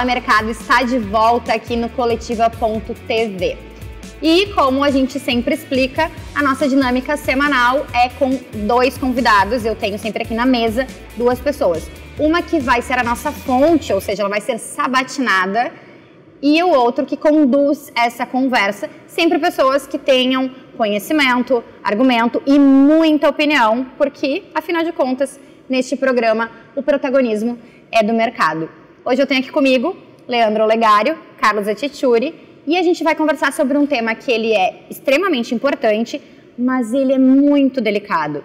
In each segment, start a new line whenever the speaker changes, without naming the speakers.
Fala Mercado está de volta aqui no Coletiva.tv. E como a gente sempre explica, a nossa dinâmica semanal é com 2 convidados. Eu tenho sempre aqui na mesa 2 pessoas. Uma que vai ser a nossa fonte, ou seja, ela vai ser sabatinada, e o outro que conduz essa conversa. Sempre pessoas que tenham conhecimento, argumento e muita opinião, porque, afinal de contas, neste programa, o protagonismo é do mercado. Hoje eu tenho aqui comigo Leandro Olegário, Carlos Etchechuri, e a gente vai conversar sobre um tema que ele é extremamente importante, mas ele é muito delicado.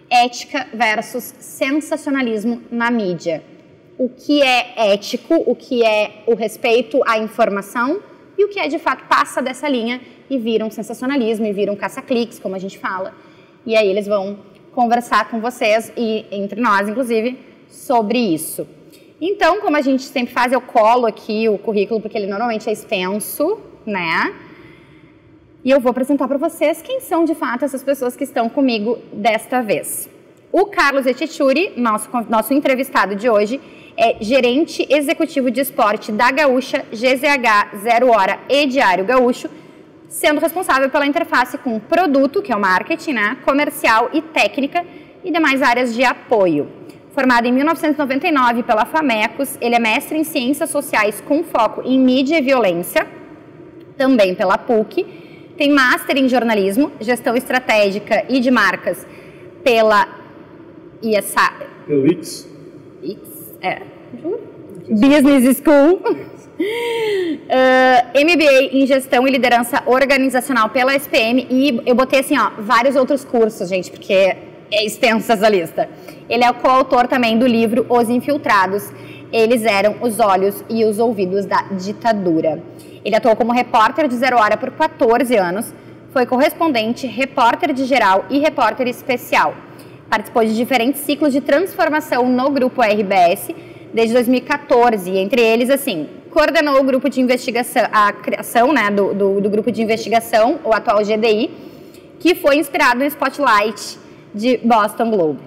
Ética versus sensacionalismo na mídia. O que é ético, o que é o respeito à informação e o que é, de fato, passa dessa linha e vira um sensacionalismo e vira um caça-cliques, como a gente fala. E aí eles vão conversar com vocês e entre nós, inclusive, sobre isso. Então, como a gente sempre faz, eu colo aqui o currículo, porque ele normalmente é extenso, né? E eu vou apresentar para vocês quem são, de fato, essas pessoas que estão comigo desta vez. O Carlos Etchechuri, nosso entrevistado de hoje, é gerente executivo de esporte da Gaúcha, GZH, Zero Hora e Diário Gaúcho, sendo responsável pela interface com produto, que é o marketing, né, comercial e técnica e demais áreas de apoio. Formado em 1999 pela FAMECOS, ele é mestre em Ciências Sociais com foco em Mídia e Violência, também pela PUC. Tem Master em Jornalismo, Gestão Estratégica e de Marcas pela IESA.
Pelo ITS?
Business School. MBA em Gestão e Liderança Organizacional pela SPM. E eu botei assim, ó, vários outros cursos, gente, porque é extensa essa lista. Ele é o coautor também do livro Os Infiltrados. Eles eram os olhos e os ouvidos da ditadura. Ele atuou como repórter de Zero Hora por 14 anos, foi correspondente, repórter de geral e repórter especial. Participou de diferentes ciclos de transformação no Grupo RBS desde 2014, entre eles, assim, coordenou o grupo de investigação, a criação, né, do grupo de investigação, o atual GDI, que foi inspirado no Spotlight de Boston Globe.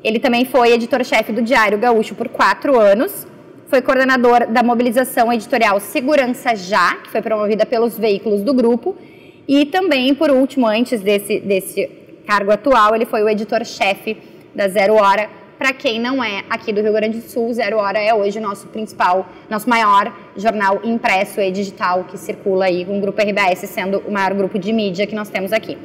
Ele também foi editor-chefe do Diário Gaúcho por 4 anos, foi coordenador da mobilização editorial Segurança Já, que foi promovida pelos veículos do grupo, e também, por último, antes desse cargo atual, ele foi o editor-chefe da Zero Hora. Para quem não é aqui do Rio Grande do Sul, Zero Hora é hoje nosso maior jornal impresso e digital que circula aí, com o Grupo RBS sendo o maior grupo de mídia que nós temos aqui.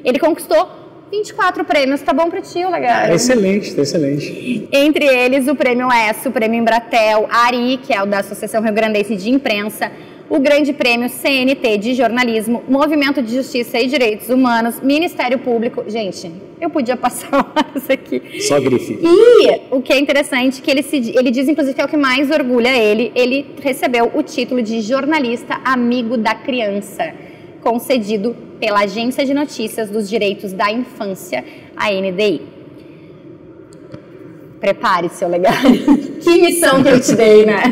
Ele conquistou 24 prêmios, tá bom pra ti, Olegário?
Excelente, tá excelente.
Entre eles, o Prêmio ESSO, o Prêmio Embratel, ARI, que é o da Associação Rio Grandense de Imprensa, o Grande Prêmio CNT de Jornalismo, Movimento de Justiça e Direitos Humanos, Ministério Público. Gente, eu podia passar horas aqui.
Só grife.
E o que é interessante, que ele diz, inclusive, que é o que mais orgulha ele recebeu o título de jornalista amigo da criança, concedido pela Agência de Notícias dos Direitos da Infância, a NDI. Prepare-se, Olegário. Que missão que eu te dei, né?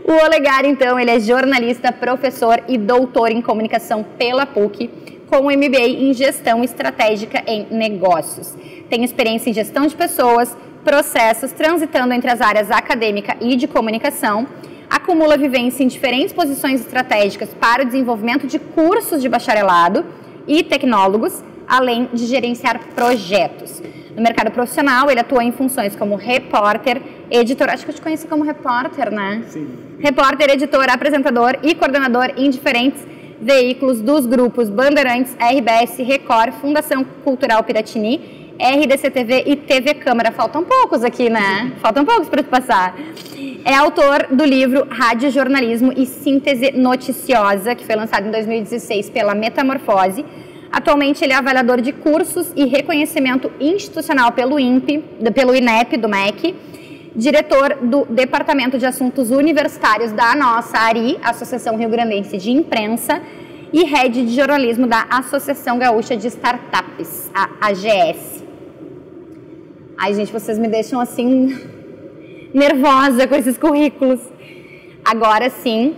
O Olegário, então, ele é jornalista, professor e doutor em comunicação pela PUC, com MBA em Gestão Estratégica em Negócios. Tem experiência em gestão de pessoas, processos, transitando entre as áreas acadêmica e de comunicação. Acumula vivência em diferentes posições estratégicas para o desenvolvimento de cursos de bacharelado e tecnólogos, além de gerenciar projetos. No mercado profissional, ele atua em funções como repórter, editor, acho que eu te conheci como repórter, né?
Sim.
Repórter, editor, apresentador e coordenador em diferentes veículos dos grupos Bandeirantes, RBS, Record, Fundação Cultural Piratini, RDC-TV e TV Câmara. Faltam poucos aqui, né? Faltam poucos para te passar. É autor do livro Rádio Jornalismo e Síntese Noticiosa, que foi lançado em 2016 pela Metamorfose. Atualmente, ele é avaliador de cursos e reconhecimento institucional pelo INEP, do MEC, diretor do Departamento de Assuntos Universitários da nossa ARI, Associação Rio Grandense de Imprensa, e head de jornalismo da Associação Gaúcha de Startups, a AGS. Ai, gente, vocês me deixam assim nervosa com esses currículos. Agora sim,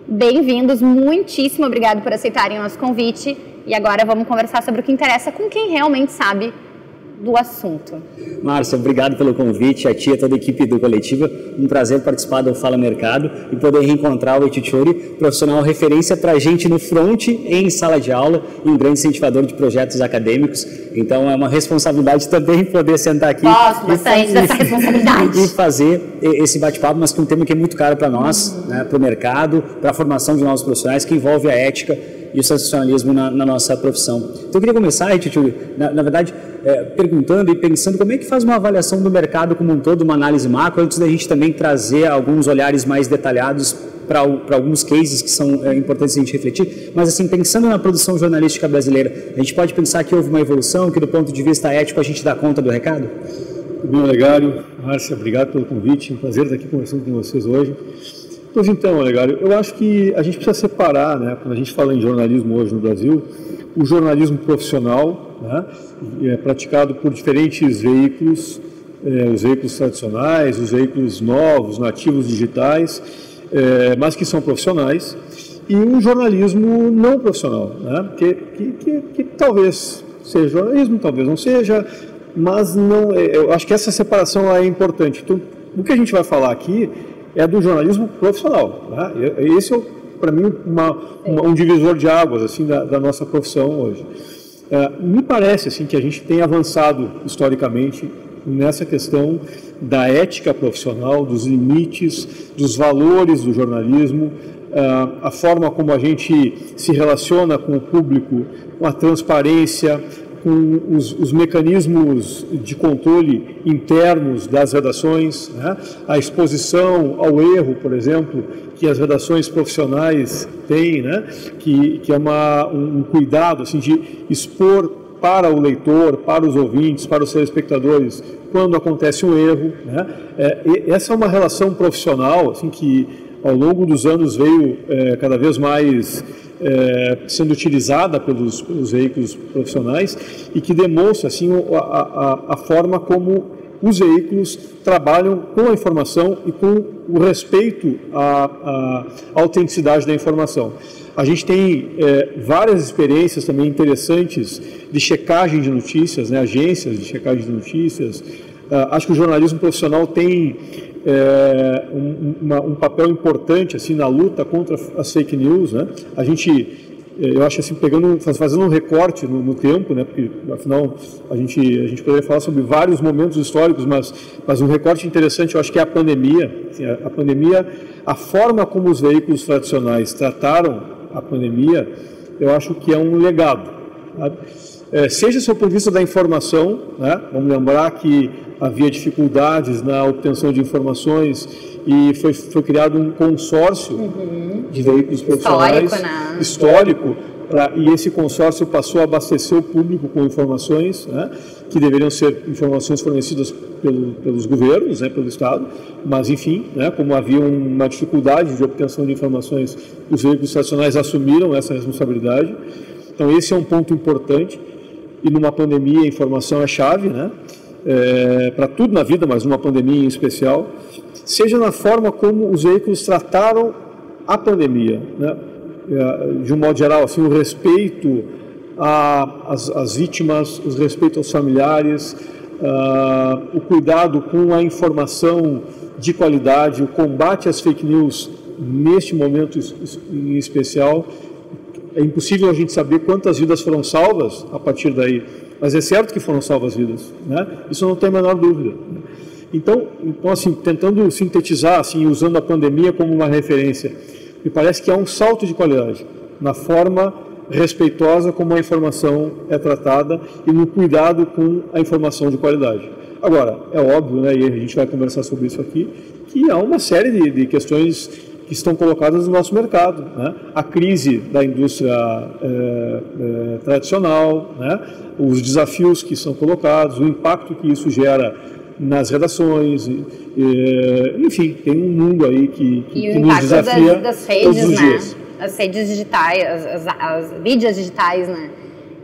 bem-vindos, muitíssimo obrigado por aceitarem o nosso convite. E agora vamos conversar sobre o que interessa com quem realmente sabe do assunto.
Márcia, obrigado pelo convite, a ti e a toda a equipe do Coletiva. Um prazer participar do Fala Mercado e poder reencontrar o Ettichori, profissional referência para a gente no front, em sala de aula e um grande incentivador de projetos acadêmicos. Então é uma responsabilidade também poder sentar aqui e fazer esse bate-papo, mas com um tema que é muito caro para nós, né, para o mercado, para a formação de novos profissionais, que envolve a ética e o sensacionalismo na nossa profissão. Então eu queria começar, Ettichori, na verdade, perguntando e pensando como é que faz uma avaliação do mercado como um todo, uma análise macro, antes da gente também trazer alguns olhares mais detalhados para alguns cases que são importantes a gente refletir, mas assim, pensando na produção jornalística brasileira, a gente pode pensar que houve uma evolução, que do ponto de vista ético a gente dá conta do recado?
Bem, Olegário, Márcia, obrigado pelo convite, é um prazer estar aqui conversando com vocês hoje. Pois então, Olegário, eu acho que a gente precisa separar, né, quando a gente fala em jornalismo hoje no Brasil, o jornalismo profissional, né, praticado por diferentes veículos, os veículos tradicionais, os veículos novos, nativos digitais, mas que são profissionais, e um jornalismo não profissional, né, que talvez seja jornalismo, talvez não seja, mas não, eu acho que essa separação é importante. Então, o que a gente vai falar aqui é do jornalismo profissional, né? Esse é, para mim, um divisor de águas assim, da nossa profissão hoje. Me parece assim, que a gente tem avançado historicamente nessa questão da ética profissional, dos limites, dos valores do jornalismo, a forma como a gente se relaciona com o público, com a transparência, com os mecanismos de controle internos das redações, né? A exposição ao erro, por exemplo, que as redações profissionais têm, né? que é um cuidado assim, de expor para o leitor, para os ouvintes, para os telespectadores, quando acontece um erro, né? Essa é uma relação profissional assim, que ao longo dos anos veio cada vez mais sendo utilizada pelos veículos profissionais e que demonstra assim, a forma como os veículos trabalham com a informação e com o respeito à autenticidade da informação. A gente tem várias experiências também interessantes de checagem de notícias, né, agências de checagem de notícias. Acho que o jornalismo profissional tem um papel importante assim, na luta contra as fake news, né? A gente, eu acho assim, fazendo um recorte no tempo, né? Porque afinal a gente poderia falar sobre vários momentos históricos, mas um recorte interessante eu acho que é a pandemia. Assim, a pandemia, a forma como os veículos tradicionais trataram a pandemia, eu acho que é um legado, sabe? Seja do ponto de vista da informação, né? Vamos lembrar que havia dificuldades na obtenção de informações e foi criado um consórcio de veículos profissionais histórico, e esse consórcio passou a abastecer o público com informações, né, que deveriam ser informações fornecidas pelos governos, né, pelo Estado, mas enfim, né, como havia uma dificuldade de obtenção de informações, os veículos tradicionais assumiram essa responsabilidade. Então esse é um ponto importante, e numa pandemia a informação é chave, né, para tudo na vida, mas numa pandemia em especial, seja na forma como os veículos trataram a pandemia, né, de um modo geral, assim, o respeito às vítimas, o respeito aos familiares, o cuidado com a informação de qualidade, o combate às fake news neste momento em especial. É impossível a gente saber quantas vidas foram salvas a partir daí, mas é certo que foram salvas vidas, né? Isso não tem a menor dúvida. Então assim, tentando sintetizar, assim, usando a pandemia como uma referência, me parece que há um salto de qualidade na forma respeitosa como a informação é tratada e no cuidado com a informação de qualidade. Agora, é óbvio, né, e a gente vai conversar sobre isso aqui, que há uma série de questões que estão colocadas no nosso mercado, né? A crise da indústria tradicional, né? Os desafios que são colocados, o impacto que isso gera nas redações, enfim, tem um mundo aí que nos desafia
das redes,
todos os dias.
As redes digitais, as mídias digitais, né?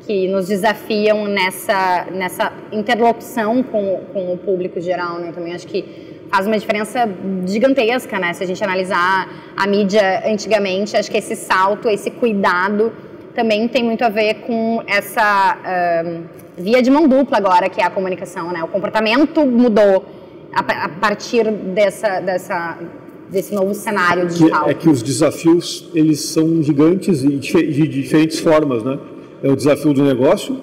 Que nos desafiam nessa interlocução com o público geral, né? Também acho que faz uma diferença gigantesca, né? Se a gente analisar a mídia antigamente, acho que esse salto, esse cuidado também tem muito a ver com essa via de mão dupla agora, que é a comunicação, né? O comportamento mudou a partir desse novo cenário digital.
É que os desafios, eles são gigantes e de diferentes formas, né? É o desafio do negócio,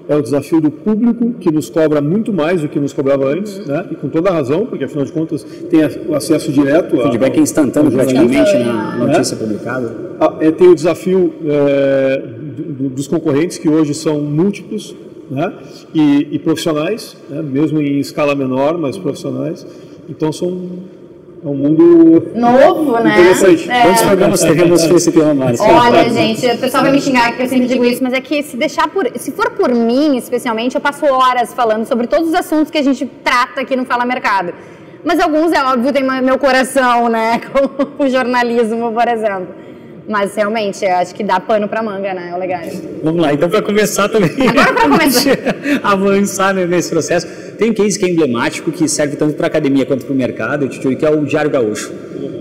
é o desafio do público, que nos cobra muito mais do que nos cobrava antes, né? E com toda a razão, porque afinal de contas tem o acesso direto
o feedback instantâneo praticamente na notícia publicada.
Tem o desafio dos concorrentes, que hoje são múltiplos, né? E profissionais, né? Mesmo em escala menor, mas profissionais. Então é um mundo
novo, né?
Interessante.
Quantos programas teremos com esse tema, Márcia?
Olha, gente, o pessoal vai me xingar que eu sempre digo isso, mas é que se for por mim, especialmente, eu passo horas falando sobre todos os assuntos que a gente trata aqui no Fala Mercado. Mas alguns, é óbvio, tem meu coração, né? Com o jornalismo, por exemplo. Mas realmente, eu acho que dá pano pra manga, né? É legal.
Vamos lá, então para começar também.
Agora para começar.
Avançar nesse processo. Tem um case que é emblemático, que serve tanto para a academia quanto para o mercado, que é o Diário Gaúcho.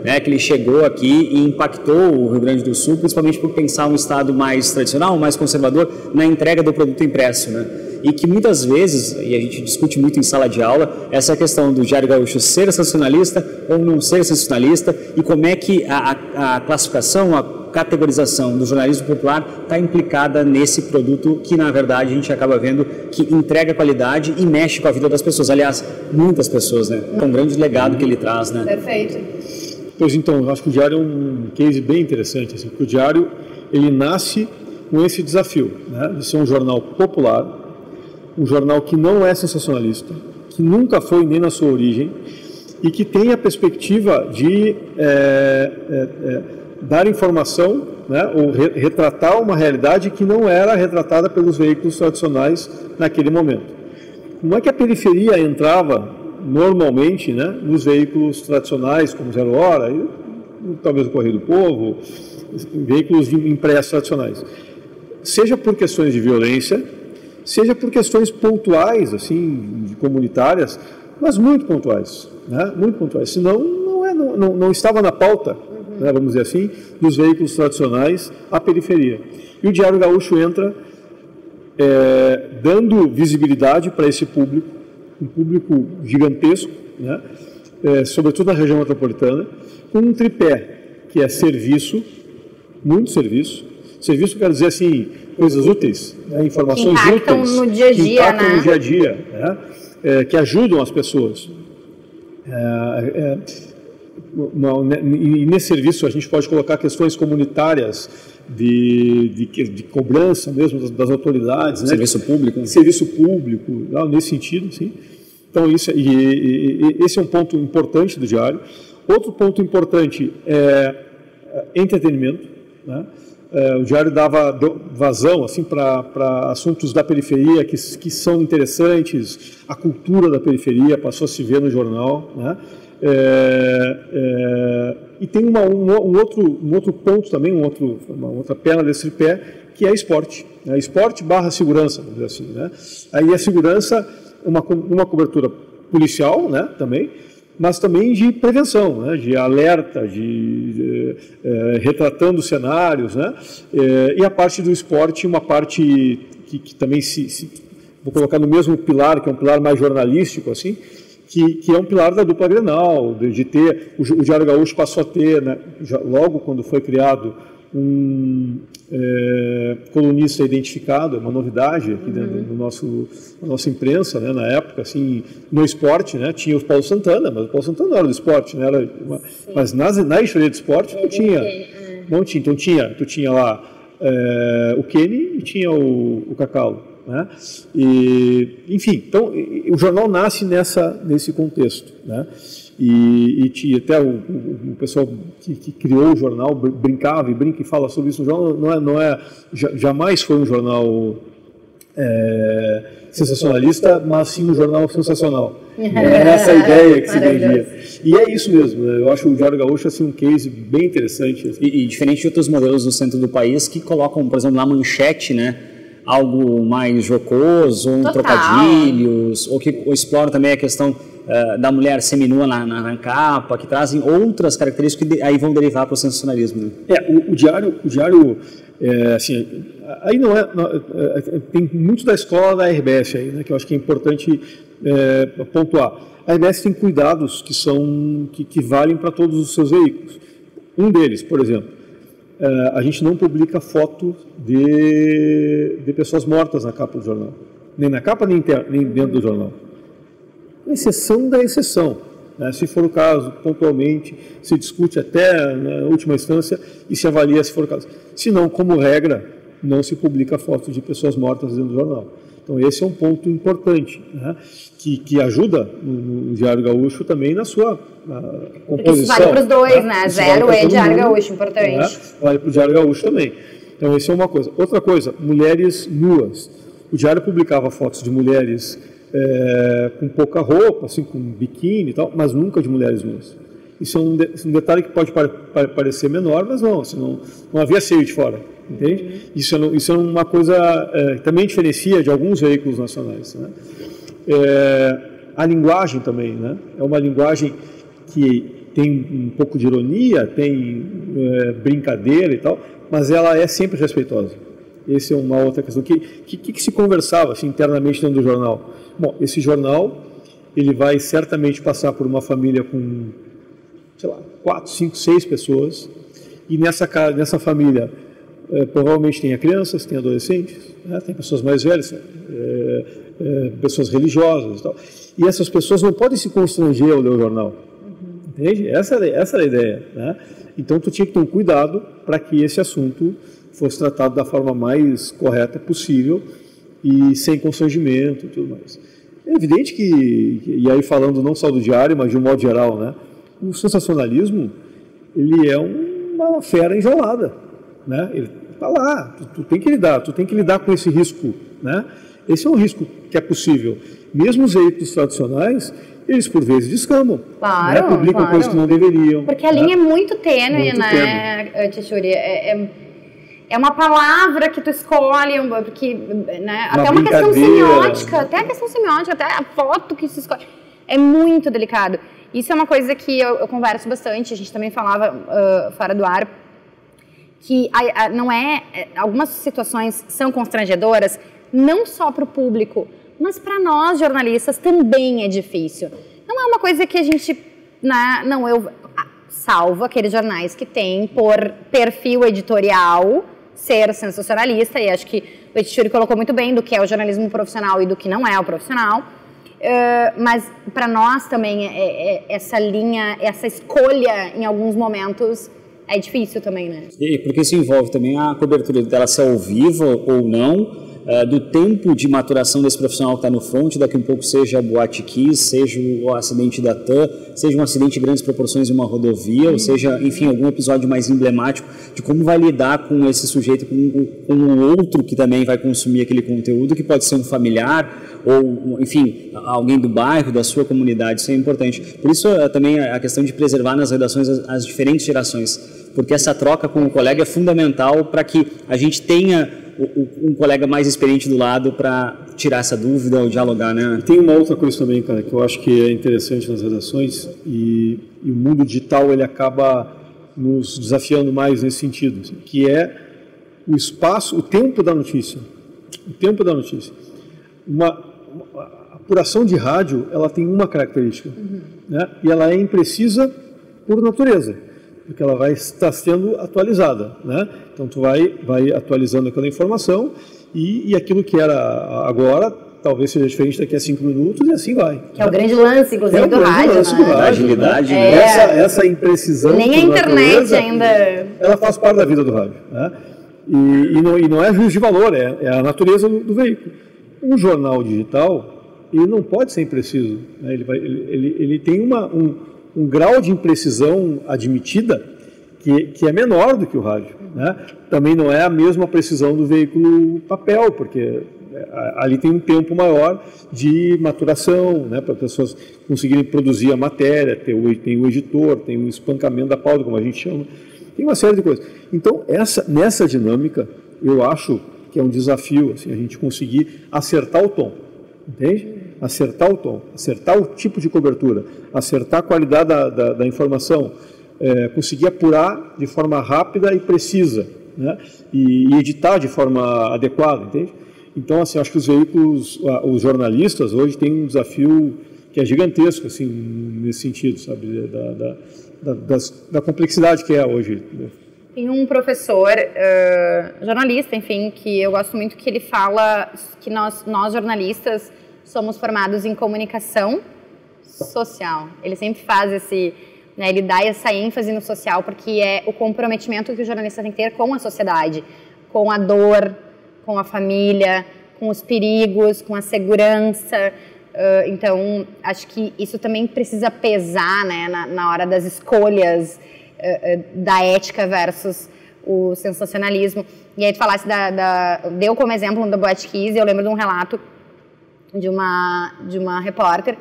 Né, que ele chegou aqui e impactou o Rio Grande do Sul, principalmente por pensar um estado mais tradicional, mais conservador, na entrega do produto impresso. Né? E que muitas vezes, e a gente discute muito em sala de aula, essa questão do Diário Gaúcho ser sensacionalista ou não ser sensacionalista, e como é que a classificação, a categorização do jornalismo popular está implicada nesse produto que, na verdade, a gente acaba vendo que entrega qualidade e mexe com a vida das pessoas. Aliás, muitas pessoas, né? É um grande legado que ele traz, né?
Perfeito.
Pois então, eu acho que o Diário é um case bem interessante, assim, porque o Diário, ele nasce com esse desafio, né, de ser um jornal popular, um jornal que não é sensacionalista, que nunca foi nem na sua origem, e que tem a perspectiva de dar informação, né, ou retratar uma realidade que não era retratada pelos veículos tradicionais naquele momento. Como é que a periferia entrava normalmente, né, nos veículos tradicionais, como Zero Hora, e talvez o Correio do Povo, veículos impressos tradicionais? Seja por questões de violência, seja por questões pontuais, assim, comunitárias, mas muito pontuais, né, muito pontuais. Senão não estava na pauta, né, vamos dizer assim, dos veículos tradicionais à periferia. E o Diário Gaúcho entra dando visibilidade para esse público, um público gigantesco, né? Sobretudo na região metropolitana, com um tripé, que é serviço, muito serviço. Serviço quer dizer assim, coisas úteis, né? Informações
impactam
úteis,
no dia a dia,
que impactam
né?
no dia a dia, né? Que ajudam as pessoas. E nesse serviço a gente pode colocar questões comunitárias de cobrança mesmo das autoridades, né?
Serviço público.
Serviço público, nesse sentido, sim. Então esse é um ponto importante do Diário. Outro ponto importante é entretenimento, né? O Diário deu vazão assim, para assuntos da periferia que são interessantes, a cultura da periferia passou a se ver no jornal, né? E tem um outro ponto também, uma outra perna desse tripé, que é esporte, né? Esporte / segurança, vamos dizer assim, né? Aí a segurança, uma cobertura policial, né, também, mas também de prevenção, né, de alerta, retratando cenários, né, e a parte do esporte, uma parte que também vou colocar no mesmo pilar, que é um pilar mais jornalístico, assim, que é um pilar da dupla Grenal, de ter, o Diário Gaúcho passou a ter, né, logo quando foi criado, um colunista identificado, é uma novidade aqui dentro da nossa imprensa, né, na época, assim, no esporte, né, tinha o Paulo Santana, mas o Paulo Santana não era do esporte, né, mas na engenharia de esporte não tinha, então tu tinha lá o Kenny e tinha o Cacau, né, e, enfim, então o jornal nasce nesse contexto, né. E até o pessoal que criou o jornal brincava e brinca e fala sobre isso. O jornal jamais foi um jornal sensacionalista, mas sim um jornal sensacional. É essa a ideia que se vendia. E é isso mesmo, né? Eu acho o Diário Gaúcho assim, um case bem interessante. Assim.
E diferente de outros modelos do centro do país que colocam, por exemplo, na manchete, né, algo mais jocoso, ou trocadilhos, ou que exploram também a questão da mulher seminua na capa, que trazem outras características que aí vão derivar para o sensacionalismo. Né?
O diário assim, aí tem muito da escola da RBS aí, né, que eu acho que é importante pontuar. A RBS tem cuidados que valem para todos os seus veículos. Um deles, por exemplo, a gente não publica foto de pessoas mortas na capa do jornal. Nem na capa, nem dentro do jornal. Exceção da exceção. Né? Se for o caso, pontualmente, se discute até na última instância e se avalia se for o caso. Se não, como regra, não se publica fotos de pessoas mortas dentro do jornal. Então esse é um ponto importante, né? que ajuda no Diário Gaúcho também na sua composição.
Isso vale para os dois, né? Zero é Diário Gaúcho, importante.
Né? Vale para o Diário Gaúcho também. Então isso é uma coisa. Outra coisa, mulheres nuas. O Diário publicava fotos de mulheres com pouca roupa, assim, com biquíni e tal, mas nunca de mulheres nuas. Isso é um detalhe que pode parecer menor, mas não, assim, não havia seio de fora, entende? Isso é uma coisa que também diferencia de alguns veículos nacionais. Né? A linguagem também, né? É uma linguagem que tem um pouco de ironia, tem brincadeira e tal, mas ela é sempre respeitosa. Essa é uma outra questão. O que se conversava assim, internamente dentro do jornal? Bom, esse jornal ele vai certamente passar por uma família com, sei lá, 4, 5, 6 pessoas, e nessa família provavelmente tem crianças, tem adolescentes, né? Tem pessoas mais velhas, pessoas religiosas e tal. E essas pessoas não podem se constranger ao ler o jornal. Entende? Essa era a ideia. Né? Então tu tinha que ter um cuidado para que esse assunto fosse tratado da forma mais correta possível e sem constrangimento e tudo mais. É evidente que, e aí falando não só do diário, mas de um modo geral, né, o sensacionalismo, ele é uma fera enjaulada, né? Ele está lá, tu tem que lidar com esse risco, né? Esse é um risco que é possível. Mesmo os veículos tradicionais, eles por vezes descamam,
claro,
né? Publicam coisas que não deveriam.
Porque a linha é muito tênue, né, Tchutchuri? É uma palavra que tu escolhe, porque, né, até uma questão semiótica, até a foto que se escolhe. É muito delicado. Isso é uma coisa que eu converso bastante, a gente também falava fora do ar, que algumas situações são constrangedoras, não só para o público, mas para nós jornalistas também é difícil. Não é uma coisa que a gente, né, salvo aqueles jornais que têm por perfil editorial ser sensacionalista, e acho que o Tchutchuri colocou muito bem do que é o jornalismo profissional e do que não é o profissional, mas para nós também essa linha, essa escolha em alguns momentos é difícil também, né?
E porque isso envolve também a cobertura dela ser ao vivo ou não, do tempo de maturação desse profissional que está no front, daqui um pouco seja a Boate Kiss, seja o acidente da TAM, seja um acidente de grandes proporções em uma rodovia, ou seja, enfim, algum episódio mais emblemático de como vai lidar com esse sujeito, com o outro que também vai consumir aquele conteúdo, que pode ser um familiar ou, enfim, alguém do bairro, da sua comunidade. Isso é importante. Por isso também a questão de preservar nas redações as diferentes gerações, porque essa troca com o colega é fundamental para que a gente tenha um colega mais experiente do lado para tirar essa dúvida ou dialogar, né? E
tem uma outra coisa também, cara, que eu acho que é interessante nas redações, e o mundo digital ele acaba nos desafiando mais nesse sentido, assim, que é o espaço, o tempo da notícia. O tempo da notícia. A apuração de rádio, ela tem uma característica, né? E ela é imprecisa por natureza, porque ela vai estar sendo atualizada, né? Então tu vai atualizando aquela informação e aquilo que era agora talvez seja diferente daqui a 5 minutos e assim vai.
Que é o grande lance, inclusive, do rádio, né?
Da agilidade,
né? Essa imprecisão.
Nem a internet ainda.
Ela faz parte da vida do rádio, né? E não é juízo de valor, é a natureza do veículo. Um jornal digital, ele não pode ser impreciso, né? Ele tem um grau de imprecisão admitida que é menor do que o rádio, né? Também não é a mesma precisão do veículo papel, porque ali tem um tempo maior de maturação, né, para as pessoas conseguirem produzir a matéria, tem o editor, tem o espancamento da pauta, como a gente chama, tem uma série de coisas. Então, nessa dinâmica, eu acho que é um desafio, assim, a gente conseguir acertar o tom, entende? Acertar o tom, acertar o tipo de cobertura, acertar a qualidade da informação, conseguir apurar de forma rápida e precisa, né? E editar de forma adequada, entende? Então, assim, acho que os veículos, os jornalistas hoje têm um desafio que é gigantesco, assim, nesse sentido, sabe, da complexidade que é hoje.
Tem um professor, jornalista, enfim, que eu gosto muito, que ele fala que nós jornalistas somos formados em comunicação social. Ele sempre faz esse, né, ele dá essa ênfase no social, porque é o comprometimento que o jornalista tem que ter com a sociedade, com a dor, com a família, com os perigos, com a segurança. Então, acho que isso também precisa pesar, né, na hora das escolhas da ética versus o sensacionalismo. E aí tu falasse deu como exemplo do Boate Kiss, eu lembro de um relato de uma repórter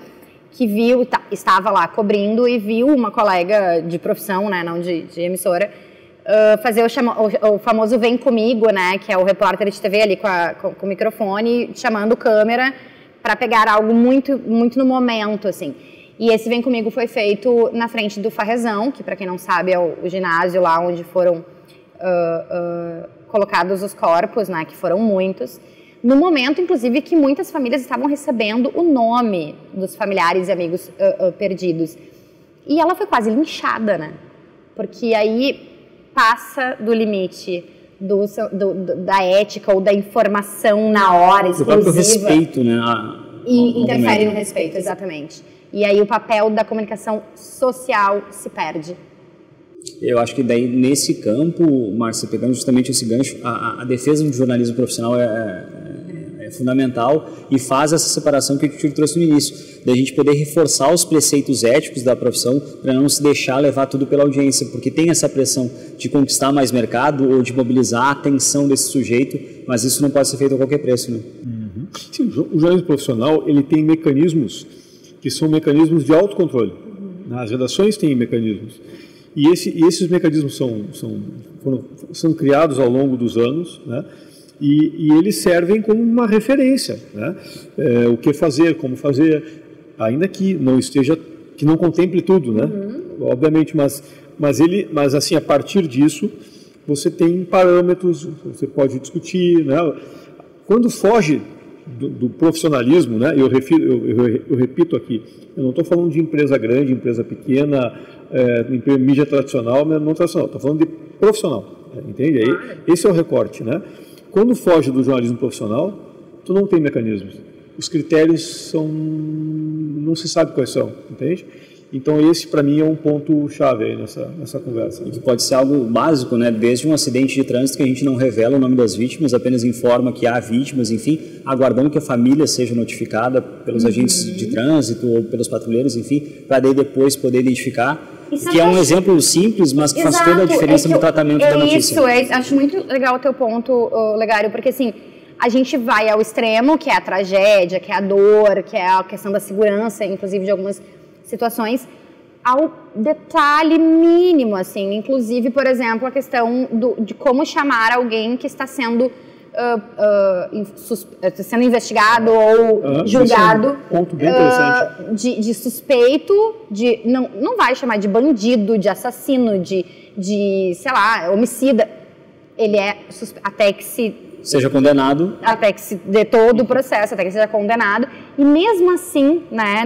que viu, estava lá cobrindo e viu uma colega de profissão, né, não de emissora, fazer o famoso Vem Comigo, né, que é o repórter de TV ali com o microfone, chamando câmera para pegar algo muito, muito no momento, assim. E esse Vem Comigo foi feito na frente do Farrezão, que, para quem não sabe, é o ginásio lá onde foram colocados os corpos, né, que foram muitos. No momento, inclusive, que muitas famílias estavam recebendo o nome dos familiares e amigos perdidos. E ela foi quase linchada, né? Porque aí passa do limite da ética ou da informação na hora, exclusiva.
O próprio respeito, né?
E interfere no respeito, exatamente. E aí o papel da comunicação social se perde.
Eu acho que daí, nesse campo, Márcia, pegando justamente esse gancho, a defesa do jornalismo profissional é fundamental e faz essa separação que a gente trouxe no início, da gente poder reforçar os preceitos éticos da profissão para não se deixar levar tudo pela audiência, porque tem essa pressão de conquistar mais mercado ou de mobilizar a atenção desse sujeito, mas isso não pode ser feito a qualquer preço, né?
Uhum. Sim, o jornalismo profissional, ele tem mecanismos que são mecanismos de autocontrole. As redações têm mecanismos. E esses mecanismos são criados ao longo dos anos, né? E eles servem como uma referência, né? O que fazer, como fazer, ainda que não contemple tudo, né? Obviamente, mas assim, a partir disso, você tem parâmetros, você pode discutir, né? Quando foge do profissionalismo, né? Eu repito aqui, eu não estou falando de empresa grande, empresa pequena, mídia tradicional, mas não tradicional, estou falando de profissional, entende? Esse é o recorte, né? Quando foge do jornalismo profissional, tu não tem mecanismos. Os critérios não se sabe quais são, entende? Então esse, para mim, é um ponto-chave aí nessa conversa.
E que pode ser algo básico, né? Desde um acidente de trânsito que a gente não revela o nome das vítimas, apenas informa que há vítimas, enfim, aguardando que a família seja notificada pelos agentes de trânsito ou pelos patrulheiros, enfim, para daí depois poder identificar. Que é um exemplo simples, mas que faz toda a diferença no tratamento da notícia.
Acho muito legal o teu ponto, Legário, porque assim, a gente vai ao extremo, que é a tragédia, que é a dor, que é a questão da segurança, inclusive de algumas situações, ao detalhe mínimo, assim, inclusive, por exemplo, a questão de como chamar alguém que está sendo investigado ou julgado,
ponto bem interessante.
De suspeito, não vai chamar de bandido, de assassino, de sei lá, homicida. Ele é até que
seja condenado.
Até que se dê todo o processo, até que seja condenado. E mesmo assim, né,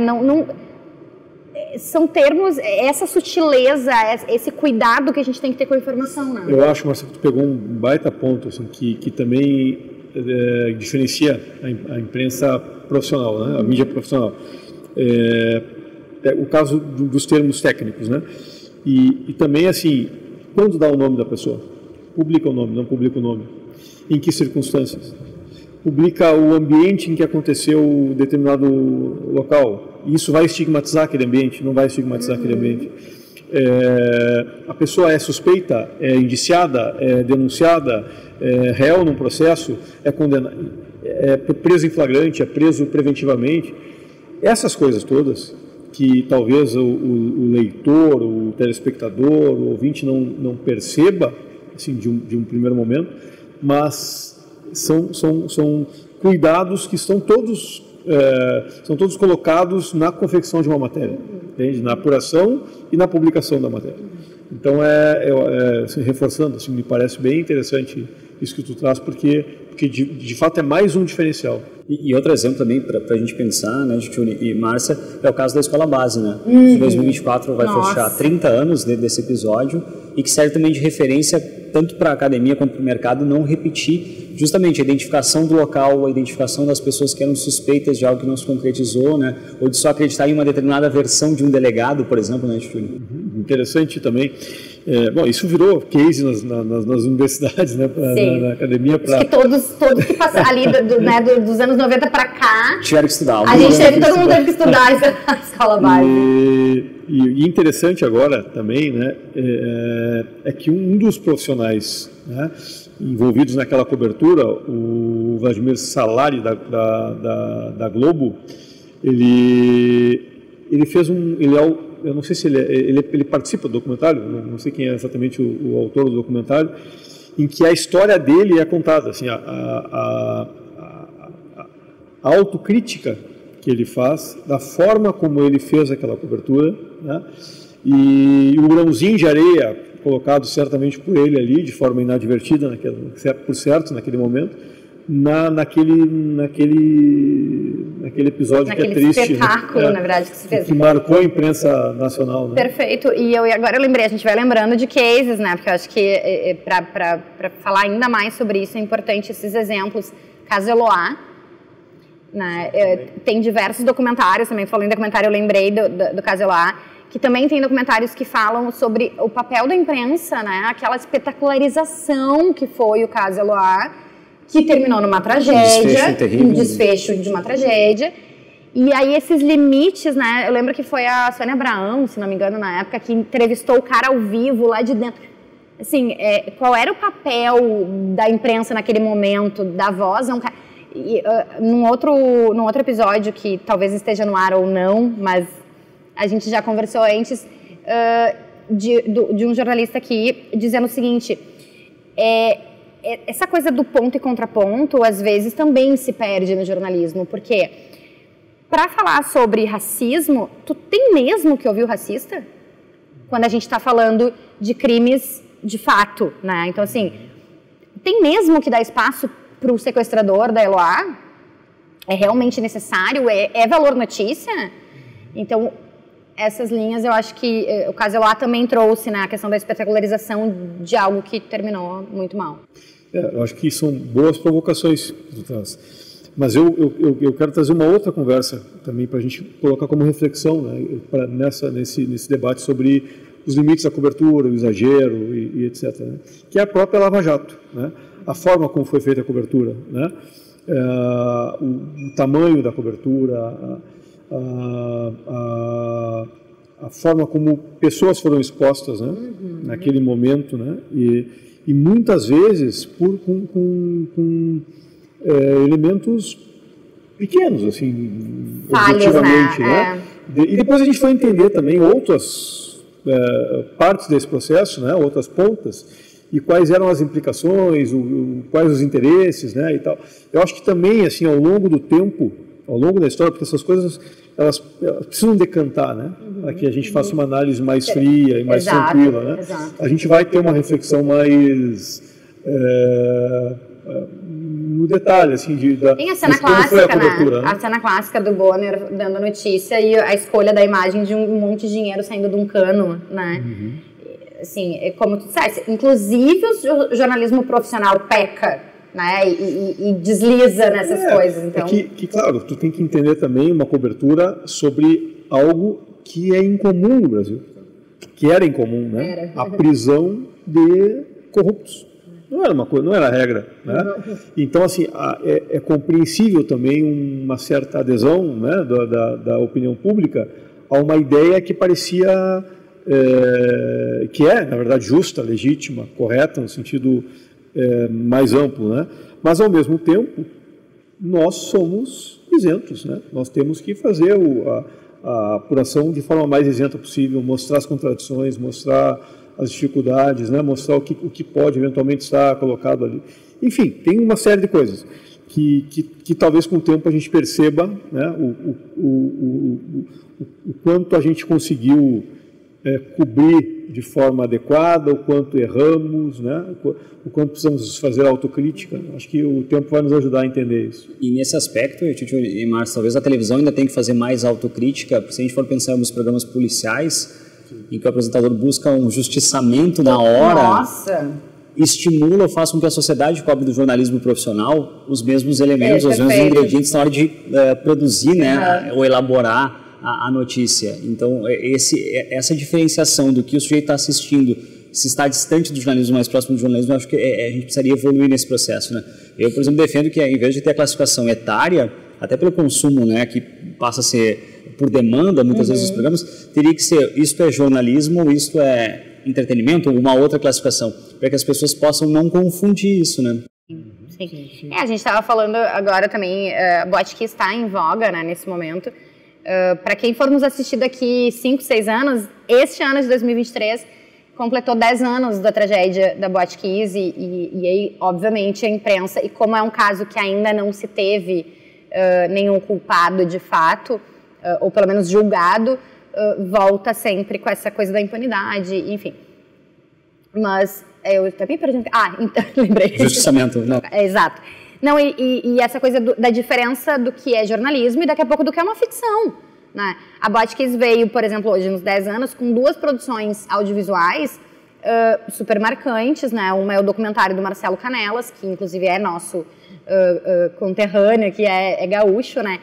são termos, essa sutileza, esse cuidado que a gente tem que ter com a informação, né?
Eu acho, Marcelo, que tu pegou um baita ponto, assim, que também diferencia a imprensa profissional, né? A mídia profissional. O caso dos termos técnicos, né? E também, assim, quando dá o nome da pessoa? Publica o nome, não publica o nome. Em que circunstâncias? Publica o ambiente em que aconteceu determinado local. Isso vai estigmatizar aquele ambiente? Não vai estigmatizar aquele ambiente. A pessoa é suspeita, é indiciada, é denunciada, é réu num processo, é condenada, é preso em flagrante, é preso preventivamente. Essas coisas todas que talvez o leitor, o telespectador, o ouvinte não perceba assim, de um primeiro momento, mas são cuidados que são todos colocados na confecção de uma matéria, entende? Na apuração e na publicação da matéria. Então, assim, reforçando, assim, me parece bem interessante isso que tu traz, porque de fato é mais um diferencial.
E outro exemplo também, para a gente pensar, né, Tchuli e Márcia, é o caso da Escola Base, né? Em 2024 vai fechar 30 anos desse episódio e que serve também de referência tanto para a academia quanto para o mercado não repetir justamente a identificação do local, a identificação das pessoas que eram suspeitas de algo que não se concretizou, né? Ou de só acreditar em uma determinada versão de um delegado, por exemplo, né, Tchuli?
Interessante também. Bom, isso virou case nas universidades, né, na academia.
Que todos que passaram ali dos anos 90 para cá,
tiveram que estudar.
Todo mundo teve que estudar a Escola Base.
E interessante agora também, né, é que um dos profissionais, né, envolvidos naquela cobertura, o Vladimir Salari da Globo, ele fez eu não sei se ele participa do documentário, não sei quem é exatamente o autor do documentário, em que a história dele é contada, assim, a autocrítica que ele faz, da forma como ele fez aquela cobertura, né? E o grãozinho de areia colocado certamente por ele ali, de forma inadvertida, por certo, naquele momento, naquele episódio que é triste.
Naquele espetáculo, na verdade, que se fez.
Que marcou a imprensa nacional. Né?
Perfeito. E agora eu lembrei, a gente vai lembrando de cases, né? Porque eu acho que para falar ainda mais sobre isso é importante esses exemplos. Caso Eloá, né? Tem diversos documentários também, falando em documentário, eu lembrei do caso Eloá, que também tem documentários que falam sobre o papel da imprensa, né? Aquela espetacularização que foi o caso Eloá, que terminou numa tragédia, um desfecho de uma tragédia. E aí esses limites, né? Eu lembro que foi a Sônia Abraão, se não me engano, na época, que entrevistou o cara ao vivo lá de dentro. Assim, qual era o papel da imprensa naquele momento, da voz? Num outro episódio, que talvez esteja no ar ou não, mas a gente já conversou antes, de um jornalista aqui dizendo o seguinte, essa coisa do ponto e contraponto, às vezes, também se perde no jornalismo, porque para falar sobre racismo, tu tem mesmo que ouvir o racista? Quando a gente está falando de crimes de fato, né? Então, assim, tem mesmo que dar espaço para o sequestrador da Eloá? É realmente necessário? É valor notícia? Então, essas linhas, eu acho que o caso Eloá também trouxe, né, a questão da espetacularização de algo que terminou muito mal.
Eu acho que são boas provocações que tu traz. Mas eu quero trazer uma outra conversa também para a gente colocar como reflexão, né, nesse debate sobre os limites da cobertura, o exagero e etc. Né, que é a própria Lava Jato, né, a forma como foi feita a cobertura, né, o tamanho da cobertura, a forma como pessoas foram expostas, né, naquele momento, né, e muitas vezes com elementos pequenos, assim, objetivamente, né? E depois a gente foi entender também outras partes desse processo, né, outras pontas, e quais eram as implicações, quais os interesses, né, e tal. Eu acho que também, assim, ao longo do tempo, ao longo da história, porque essas coisas elas precisam decantar, né? Para que a gente faça uma análise mais fria e mais tranquila, né?
Exato.
A gente vai ter uma reflexão mais no detalhe, assim,
tem a cena clássica, né? A cena clássica do Bonner dando notícia e a escolha da imagem de um monte de dinheiro saindo de um cano, né? Assim, como tu disseste, inclusive o jornalismo profissional peca, né, e desliza nessas coisas. Então...
claro, tu tem que entender também uma cobertura sobre algo que é incomum no Brasil, que era incomum, né? A prisão de corruptos. Não era uma coisa, não era a regra, né? Então, assim, é compreensível também uma certa adesão, né, da opinião pública a uma ideia que parecia que é, na verdade, justa, legítima, correta, no sentido mais amplo, né? Mas, ao mesmo tempo, nós somos isentos, né? Nós temos que fazer a apuração de forma mais isenta possível, mostrar as contradições, mostrar as dificuldades, né? Mostrar o que pode eventualmente estar colocado ali. Enfim, tem uma série de coisas que talvez com o tempo a gente perceba, né? O quanto a gente conseguiu cobrir de forma adequada, o quanto erramos, né? O quanto precisamos fazer autocrítica. Acho que o tempo vai nos ajudar a entender isso.
E nesse aspecto, Tito e Márcio, talvez a televisão ainda tenha que fazer mais autocrítica, porque se a gente for pensar nos programas policiais, em que o apresentador busca um justiçamento na hora,
Nossa!
Estimula ou faz com que a sociedade cobre do jornalismo profissional os mesmos elementos, os mesmos ingredientes na hora de produzir, né, ou elaborar a notícia. Então, essa diferenciação do que o sujeito está assistindo, se está distante do jornalismo, mais próximo do jornalismo, eu acho que a gente precisaria evoluir nesse processo, né? Eu, por exemplo, defendo que, em vez de ter a classificação etária, até pelo consumo, né, que passa a ser por demanda, muitas vezes, os programas, teria que ser isto é jornalismo ou isto é entretenimento, ou uma outra classificação, para que as pessoas possam não confundir isso, né?
Sim. A gente estava falando agora também, a Botkiss está em voga, né, nesse momento. Para quem for nos assistir daqui 5, 6 anos, este ano de 2023 completou 10 anos da tragédia da Botkiss e aí, obviamente, a imprensa, e como é um caso que ainda não se teve nenhum culpado de fato, ou pelo menos julgado, volta sempre com essa coisa da impunidade, enfim. Mas eu também perguntei... então, lembrei.
Justiçamento, não.
Exato. Não, e essa coisa da diferença do que é jornalismo e daqui a pouco do que é uma ficção, né? A Botkiss veio, por exemplo, hoje, nos 10 anos, com 2 produções audiovisuais super marcantes, né? Uma é o documentário do Marcelo Canelas, que inclusive é nosso conterrâneo, que é gaúcho, né?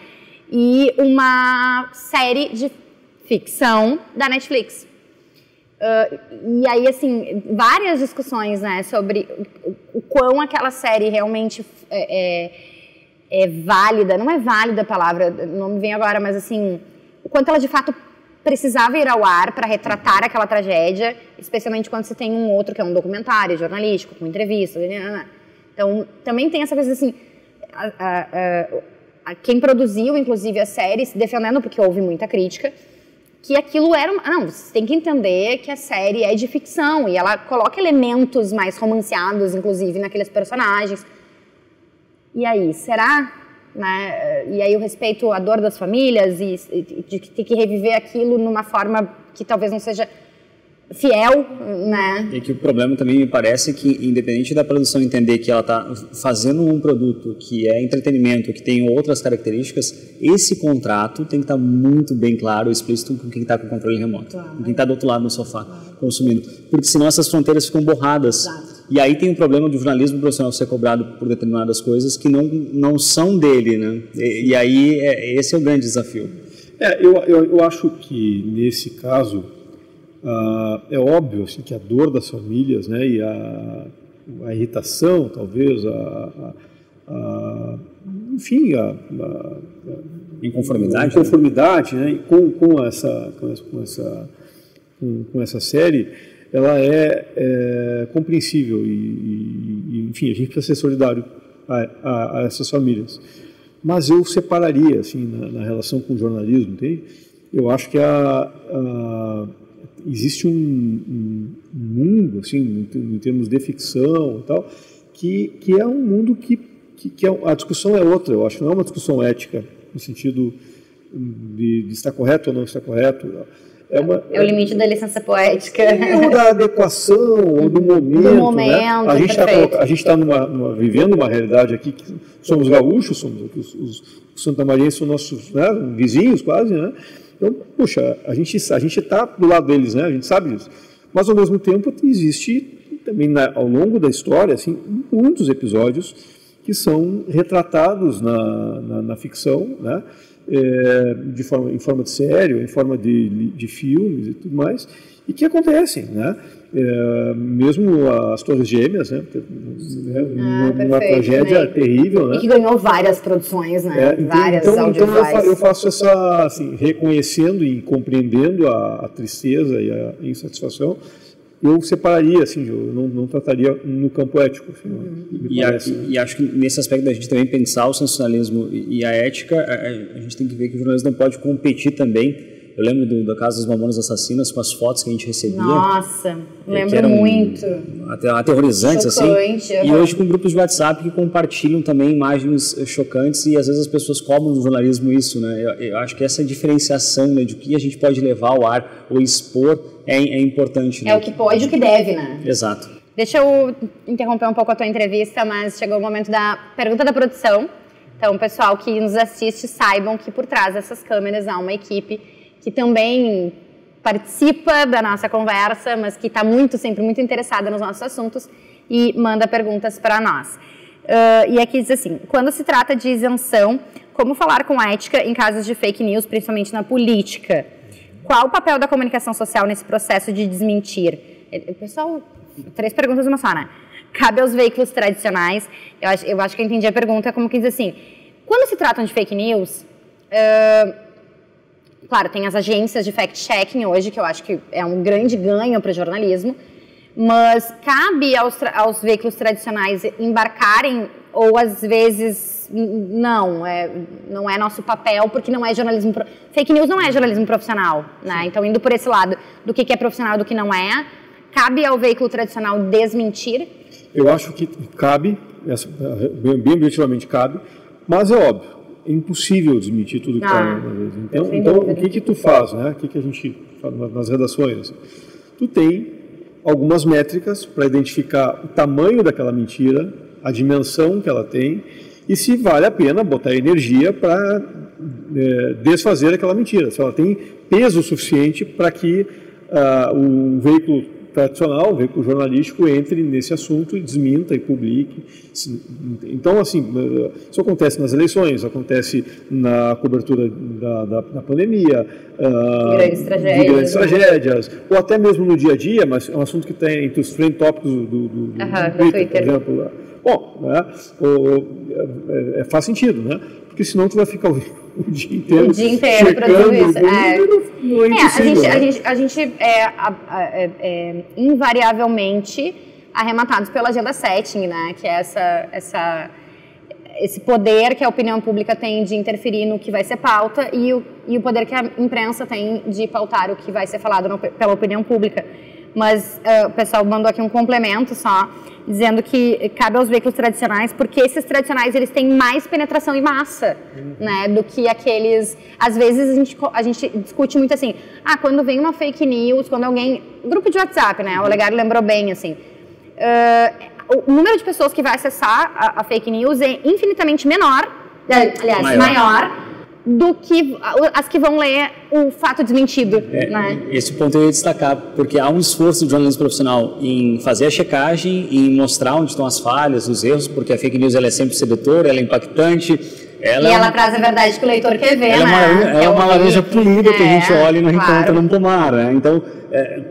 E uma série de ficção da Netflix. E aí, assim, várias discussões, né, sobre o quão aquela série realmente é válida, não é válida a palavra, não me vem agora, mas assim, o quanto ela de fato precisava ir ao ar para retratar aquela tragédia, especialmente quando você tem um outro que é um documentário jornalístico, com entrevistas, então também tem essa coisa assim, quem produziu, inclusive, a série, se defendendo, porque houve muita crítica, que aquilo era... Não, você tem que entender que a série é de ficção e ela coloca elementos mais romanceados, inclusive, naqueles personagens. E aí, será? Né? E aí o respeito à dor das famílias e de ter que reviver aquilo numa forma que talvez não seja fiel, né?
E que o problema também me parece que, independente da produção entender que ela está fazendo um produto que é entretenimento, que tem outras características, esse contrato tem que estar muito bem claro, explícito com quem está com o controle remoto, com quem está do outro lado no sofá, consumindo. Porque senão essas fronteiras ficam borradas. E aí tem o problema do jornalismo profissional ser cobrado por determinadas coisas que não são dele, né? E aí esse é o grande desafio.
Eu acho que, nesse caso, é óbvio assim, que a dor das famílias, né, e a irritação, talvez, enfim, a inconformidade, né, com essa série, ela é compreensível e, enfim, a gente precisa ser solidário a essas famílias. Mas eu separaria, assim, na relação com o jornalismo, entende? Eu acho que existe um mundo, assim, em termos de ficção e tal, que é um mundo que a discussão é outra. Eu acho que não é uma discussão ética, no sentido de estar correto ou não estar correto.
É o limite da licença poética.
Ou da adequação, ou do momento. Né? A gente está vivendo uma realidade aqui que somos gaúchos, somos os santamarienses, são nossos, né, vizinhos quase, né? Então, puxa, a gente está do lado deles, né? A gente sabe disso. Mas, ao mesmo tempo, existe também, ao longo da história, assim, muitos episódios que são retratados na ficção, né? Em forma de série, em forma de filmes e tudo mais, e que acontecem, né? Mesmo as Torres Gêmeas, né? Uma tragédia terrível, né?
E que ganhou várias produções, né? Várias audiovisuais.
Então eu faço essa, assim, reconhecendo e compreendendo a tristeza e a insatisfação, eu separaria, assim, eu não trataria no campo ético. Assim,
e acho que nesse aspecto da gente também pensar o sensacionalismo e a ética, a gente tem que ver que o jornalismo não pode competir também Eu lembro do caso dos Mamonas Assassinas, com as fotos que a gente recebia.
Nossa, lembro muito.
Aterrorizantes,
chocante,
assim. E hoje com grupos de WhatsApp que compartilham também imagens chocantes e às vezes as pessoas cobram no jornalismo isso, né? Eu acho que essa diferenciação, né, de que a gente pode levar ao ar ou expor é importante. Né?
É o que pode e o que deve, né?
Exato.
Deixa eu interromper um pouco a tua entrevista, mas chegou o momento da pergunta da produção. Então, pessoal que nos assiste, saibam que por trás dessas câmeras há uma equipe que também participa da nossa conversa, mas que está sempre muito interessada nos nossos assuntos e manda perguntas para nós. E aqui diz assim, quando se trata de isenção, como falar com ética em casos de fake news, principalmente na política? Qual o papel da comunicação social nesse processo de desmentir? Pessoal, 3 perguntas uma só, né? Cabe aos veículos tradicionais, eu acho que eu entendi a pergunta, como que diz assim, quando se tratam de fake news, claro, tem as agências de fact-checking hoje, que eu acho que é um grande ganho para o jornalismo, mas cabe aos veículos tradicionais embarcarem, ou às vezes não é nosso papel, porque não é jornalismo... Fake news não é jornalismo profissional, né? Então, indo por esse lado do que é profissional e do que não é, cabe ao veículo tradicional desmentir?
Eu acho que cabe, bem objetivamente cabe, mas é óbvio, é impossível desmentir tudo que está na vez. Então o que tu faz, né? O que a gente faz nas redações? Tu tem algumas métricas para identificar o tamanho daquela mentira, a dimensão que ela tem e se vale a pena botar energia para desfazer aquela mentira, se ela tem peso suficiente para que o veículo tradicional, o veículo jornalístico entre nesse assunto e desminta e publique. Então, assim, isso acontece nas eleições, acontece na cobertura da pandemia,
de
grandes tragédias, ou até mesmo no dia a dia, mas é um assunto que está entre os trend topics do Twitter, por exemplo. Bom, né, faz sentido, né? Porque senão tu vai ficar o dia inteiro
produzindo isso. A gente invariavelmente arrematados pela agenda setting, né? Que é esse poder que a opinião pública tem de interferir no que vai ser pauta e o poder que a imprensa tem de pautar o que vai ser falado pela opinião pública. Mas o pessoal mandou aqui um complemento só, dizendo que cabe aos veículos tradicionais, porque esses tradicionais eles têm mais penetração em massa, né, do que aqueles... Às vezes a gente discute muito assim, quando vem uma fake news, quando alguém... Grupo de WhatsApp, né, o Olegário lembrou bem, assim, o número de pessoas que vai acessar a fake news é infinitamente menor, aliás, maior do que as que vão ler o fato desmentido. Né?
Esse ponto eu ia destacar, porque há um esforço do jornalismo profissional em fazer a checagem, em mostrar onde estão as falhas, os erros, porque a fake news ela é sempre sedutora, ela é impactante.
Ela traz a verdade que o leitor quer ver,
né? É uma laranja polida que a gente olha e não encontra num pomar, né? Então,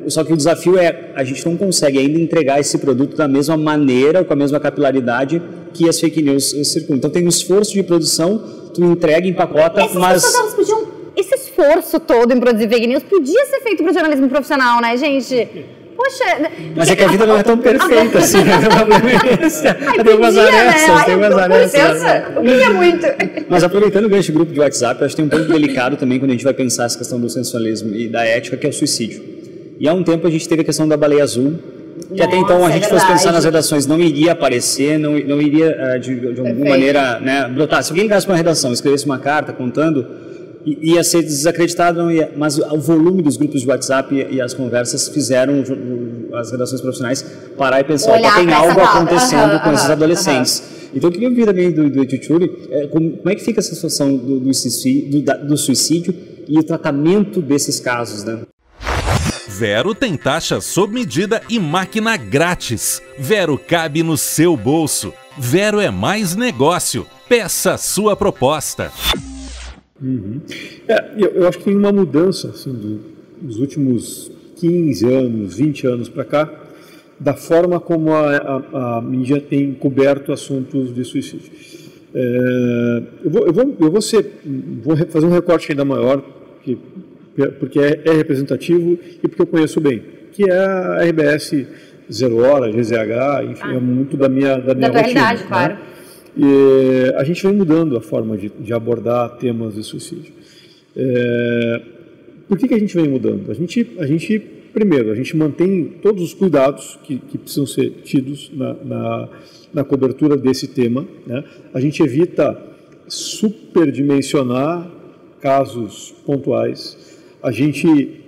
só que o desafio a gente não consegue ainda entregar esse produto da mesma maneira, com a mesma capilaridade que as fake news circulam. Então tem um esforço de produção, tu entrega, empacota, mas...
Esse esforço todo em produzir fake news podia ser feito para o jornalismo profissional, né, gente? Poxa...
Mas é que a vida não é tão perfeita assim, né? Tem umas arestas,
Eu queria muito.
Mas aproveitando o gancho do grupo de WhatsApp, eu acho que tem um ponto delicado também quando a gente vai pensar essa questão do sensualismo e da ética, que é o suicídio. E há um tempo a gente teve a questão da baleia azul, que até então a gente fosse pensar nas redações, não iria aparecer, não iria de alguma maneira, né, brotar. Se alguém ligasse para uma redação, escrevesse uma carta contando, ia ser desacreditado, não ia, mas o volume dos grupos de WhatsApp e as conversas fizeram as redações profissionais parar e pensar, tem algo acontecendo com esses adolescentes. Então eu queria ouvir também do Etituri, como é que fica essa situação do suicídio e o tratamento desses casos, né?
Vero tem taxa sob medida e máquina grátis. Vero cabe no seu bolso. Vero é mais negócio. Peça sua proposta.
Eu acho que tem uma mudança assim, dos últimos 15 anos, 20 anos para cá, da forma como a mídia tem coberto assuntos de suicídio. Eu vou fazer um recorte ainda maior, porque é representativo e porque eu conheço bem, que é a RBS Zero Hora, GZH, enfim, é muito da minha rotina.
Realidade, claro.
Né? E a gente vem mudando a forma de abordar temas de suicídio. Por que a gente vem mudando? Primeiro, a gente mantém todos os cuidados que precisam ser tidos na cobertura desse tema, né? A gente evita superdimensionar casos pontuais. A gente,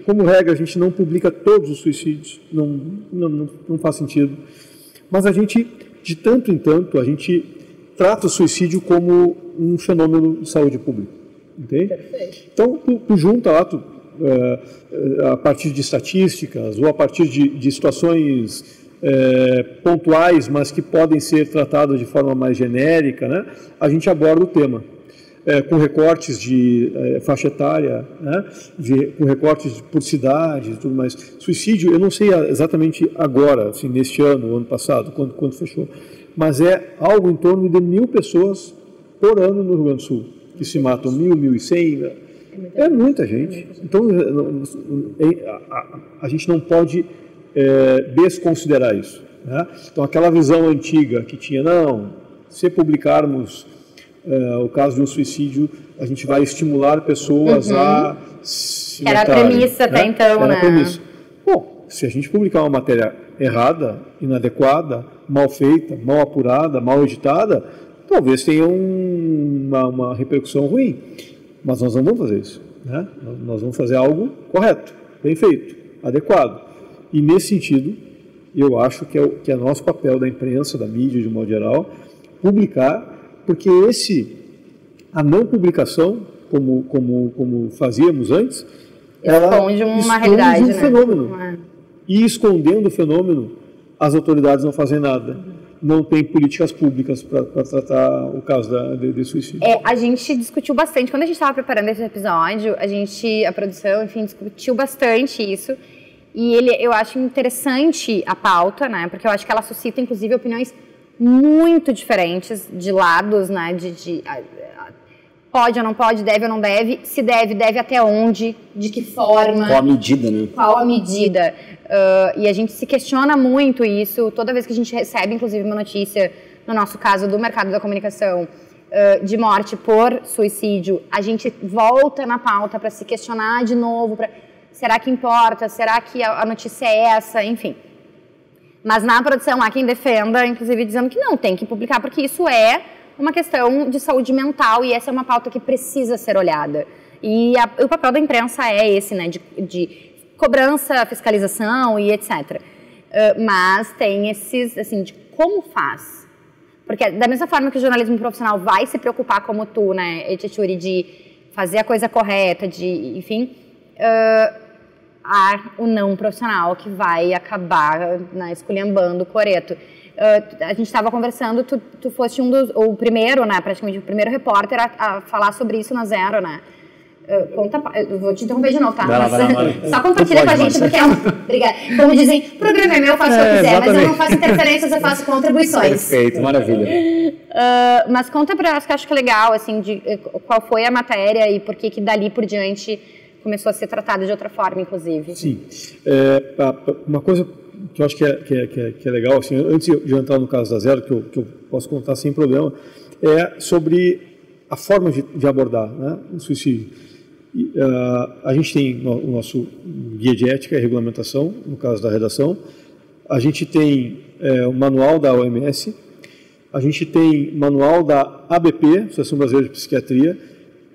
como regra, a gente não publica todos os suicídios, não faz sentido. Mas a gente, de tanto em tanto, a gente trata o suicídio como um fenômeno de saúde pública, entende? Perfeito. Então, tu junta lá, a partir de estatísticas ou a partir de situações pontuais, mas que podem ser tratadas de forma mais genérica, né? A gente aborda o tema. Com recortes de faixa etária, né? Com recortes por cidade e tudo mais. Suicídio, eu não sei exatamente agora, assim, neste ano, ano passado, quando fechou, mas é algo em torno de 1.000 pessoas por ano no Rio Grande do Sul, que se matam 1.000, 1.100, é muita gente. Então, a gente não pode desconsiderar isso, né? Então, aquela visão antiga que tinha, se publicarmos o caso de um suicídio, a gente vai estimular pessoas a se matarem.
Era a premissa até então,
Era a premissa. Bom, se a gente publicar uma matéria errada, inadequada, mal feita, mal apurada, mal editada, talvez tenha uma repercussão ruim. Mas nós não vamos fazer isso, né? Nós vamos fazer algo correto, bem feito, adequado. E nesse sentido, eu acho que é nosso papel da imprensa, da mídia de modo geral, publicar, porque a não publicação, como fazíamos antes, ela
esconde uma realidade,
um fenômeno. E escondendo o fenômeno, as autoridades não fazem nada. Não tem políticas públicas para tratar o caso de suicídio.
A gente discutiu bastante, quando a gente estava preparando esse episódio, a produção, enfim, discutiu bastante isso. E eu acho interessante a pauta, né? Porque eu acho que ela suscita, inclusive, opiniões muito diferentes de lados, né? Pode ou não pode, deve ou não deve, se deve até onde, de que forma.
Qual a medida, né?
Qual a medida. E a gente se questiona muito isso, toda vez que a gente recebe, inclusive, uma notícia, no nosso caso, do mercado da comunicação, de morte por suicídio, a gente volta na pauta para se questionar de novo, será que importa, será que a notícia é essa, enfim. Mas na produção há quem defenda, inclusive dizendo que não, tem que publicar, porque isso é uma questão de saúde mental e essa é uma pauta que precisa ser olhada. E o papel da imprensa é esse, né, de cobrança, fiscalização e etc. Mas tem esses, assim, de como faz. Porque da mesma forma que o jornalismo profissional vai se preocupar como tu, né, Etchuri, de fazer a coisa correta, enfim, há o não profissional que vai acabar, né, esculhambando o coreto. A gente estava conversando, tu foste o primeiro, né, praticamente o primeiro repórter a falar sobre isso na Zero, né? Eu vou te interromper de novo, tá?
Vai.
Só compartilha com a gente, porque obrigada. Como dizem, o programa é meu, eu faço o que eu quiser, exatamente. Mas eu não faço interferências, eu faço contribuições.
Perfeito, maravilha.
Mas conta pra nós, que eu acho que é legal, assim, de qual foi a matéria e por que dali por diante começou a ser tratada de outra forma, inclusive.
Sim. Uma coisa que eu acho que é legal, assim, antes de entrar no caso da Zero, que eu posso contar sem problema, é sobre a forma de abordar, né, o suicídio. A gente tem o nosso guia de ética e regulamentação, no caso da redação. A gente tem o manual da OMS, a gente tem manual da ABP, Associação Brasileira de Psiquiatria,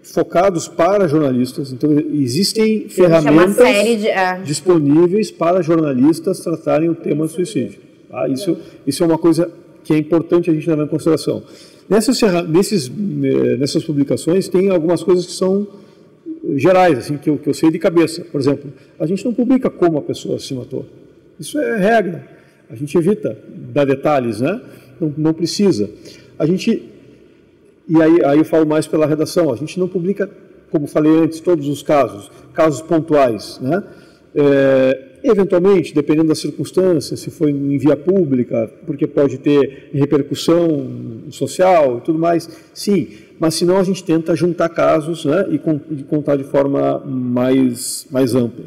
focados para jornalistas. Então, existem ferramentas disponíveis para jornalistas tratarem o tema do suicídio. Tá? Isso é uma coisa que é importante a gente levar em consideração. Nessas publicações tem algumas coisas que são gerais, assim, que eu sei de cabeça. Por exemplo, a gente não publica como a pessoa se matou. Isso é regra. A gente evita dar detalhes, né? Não precisa. E aí eu falo mais pela redação. A gente não publica, como falei antes, todos os casos pontuais, né? Eventualmente, dependendo das circunstâncias, se foi em via pública, porque pode ter repercussão social e tudo mais, sim. Mas senão a gente tenta juntar casos, né, e contar de forma mais ampla.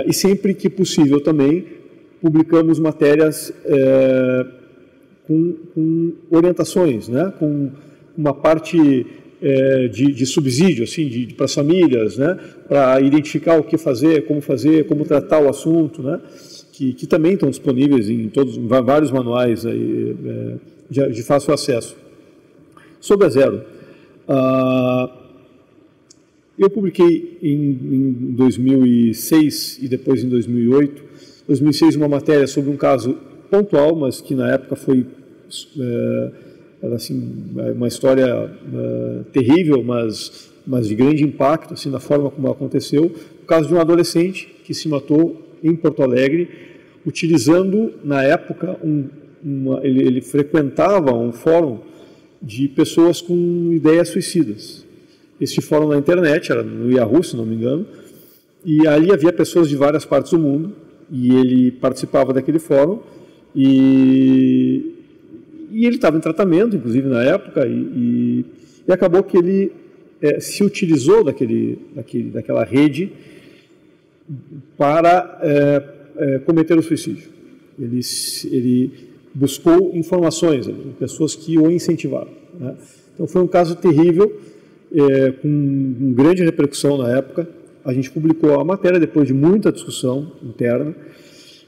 E sempre que possível também publicamos matérias com orientações, né, com uma parte de subsídio, assim, para as famílias, né, para identificar o que fazer, como tratar o assunto, né, que também estão disponíveis em vários manuais aí, de fácil acesso. Sobre a Zero, eu publiquei em 2006 e depois em 2008, 2006 uma matéria sobre um caso pontual, mas que na época foi assim, uma história terrível, mas de grande impacto assim, na forma como aconteceu. O caso de um adolescente que se matou em Porto Alegre, utilizando, na época, ele frequentava um fórum de pessoas com ideias suicidas. Este fórum na internet, era no Yahoo, se não me engano, e ali havia pessoas de várias partes do mundo, e ele participava daquele fórum, e ele estava em tratamento, inclusive na época, e acabou que ele se utilizou daquela rede para cometer o suicídio. Ele buscou informações, pessoas que o incentivaram, né? Então foi um caso terrível, com grande repercussão na época. A gente publicou a matéria depois de muita discussão interna,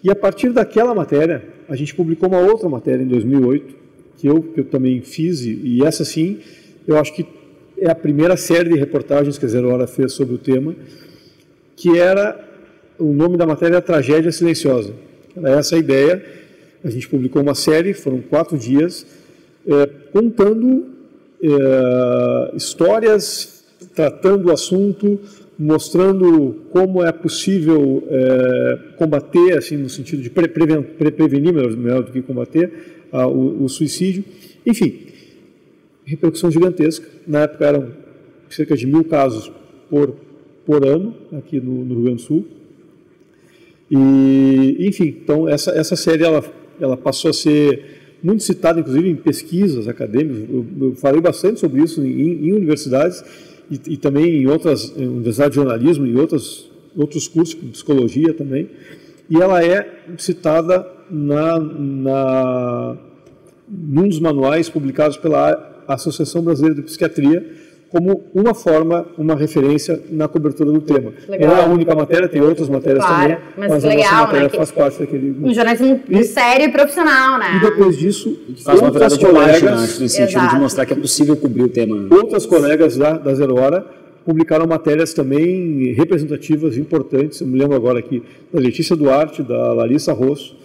e a partir daquela matéria a gente publicou uma outra matéria em 2008 que eu também fiz, e essa sim eu acho que é a primeira série de reportagens que a Zero Hora fez sobre o tema, que era, o nome da matéria é Tragédia Silenciosa. Era essa a ideia. A gente publicou uma série, foram 4 dias, contando histórias, tratando o assunto, mostrando como é possível combater, assim, no sentido de prevenir, melhor do que combater, o suicídio. Enfim, repercussão gigantesca. Na época eram cerca de 1.000 casos por ano aqui no Rio Grande do Sul. E, enfim, então essa série ela passou a ser muito citada, inclusive em pesquisas acadêmicas. Eu falei bastante sobre isso em universidades e também em outras universidades de jornalismo e outros cursos, como psicologia também. E ela é citada num dos manuais publicados pela Associação Brasileira de Psiquiatria como uma referência na cobertura do tema. Legal. Não é a única matéria, tem outras matérias também, mas legal, a nossa matéria faz parte daquele...
Um jornalismo sério e profissional, né?
E depois disso,
faz uma verdade de colegas, no sentido de mostrar que é possível cobrir o tema.
Outras colegas da Zero Hora publicaram matérias também representativas, importantes. Eu me lembro agora aqui da Letícia Duarte, da Larissa Rosso,